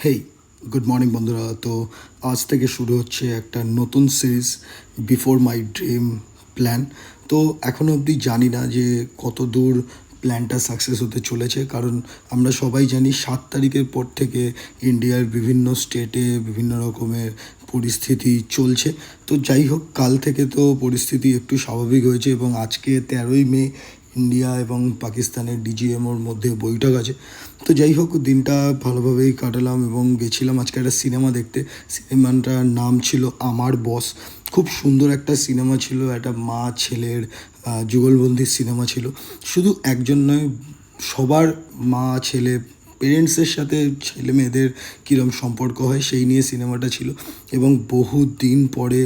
হেই, good morning বন্ধুরা। তো আজ থেকে শুরু হচ্ছে একটা নতুন series, before my dream plan. তো এখনও অবধি জানি না যে কত দূর প্ল্যানটা সাকসেস হতে চলেছে, কারণ আমরা সবাই জানি 7 তারিখের পর থেকে ইন্ডিয়ার বিভিন্ন স্টেটে বিভিন্ন রকমের পরিস্থিতি চলছে। তো যাই হোক, কাল থেকে তো পরিস্থিতি একটু স্বাভাবিক হয়েছে এবং আজকে 13ই মে ইন্ডিয়া এবং পাকিস্তানের ডিজিএমওর মধ্যে বৈঠক আছে। তো যাই হোক, দিনটা ভালোভাবেই কাটালাম এবং গেছিলাম আজকে একটা সিনেমা দেখতে। সিনেমাটার নাম ছিল আমার বস। খুব সুন্দর একটা সিনেমা ছিল, একটা মা ছেলের যুগলবন্দির সিনেমা ছিল। শুধু একজন নয়, সবার মা ছেলে পেরেন্টসের সাথে ছেলে মেয়েদের কীরকম সম্পর্ক হয় সেই নিয়ে সিনেমাটা ছিল। এবং বহু দিন পরে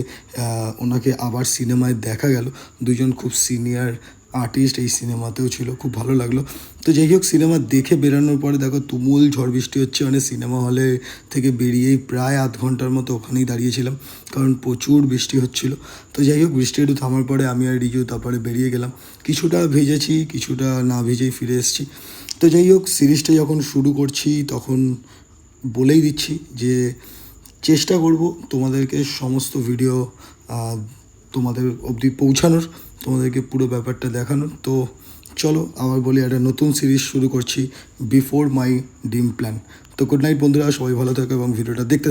ওনাকে আবার সিনেমায় দেখা গেল। দুজন খুব সিনিয়র আর্টিস্ট এই সিনেমাতেও ছিল, খুব ভালো লাগলো। তো যাই হোক, সিনেমা দেখে বেরানোর পরে দেখো তুমুল ঝড় বৃষ্টি হচ্ছে, মানে সিনেমা হলে থেকে বেরিয়েই প্রায় আধ ঘন্টার মতো ওখানেই দাঁড়িয়েছিলাম, কারণ প্রচুর বৃষ্টি হচ্ছিল। তো যাই হোক, বৃষ্টি একটু থামার পরে আমি আর রিজু তারপরে বেরিয়ে গেলাম। কিছুটা ভিজেছি, কিছুটা না ভিজেই ফিরে এসেছি। তো যাই হোক, সিরিজটা যখন শুরু করছি তখন বলেই দিচ্ছি যে চেষ্টা করব তোমাদেরকে সমস্ত ভিডিও তোমাদের অবধি পৌঁছানোর, তোমাদেরকে পুরো ব্যাপারটা দেখানোর। তো চলো আবার বলি, একটা নতুন সিরিজ শুরু করছি, বিফোর মাই ড্রিম প্ল্যান। তো গুড নাইট বন্ধুরা, সবাই ভালো থাকো এবং ভিডিওটা দেখতে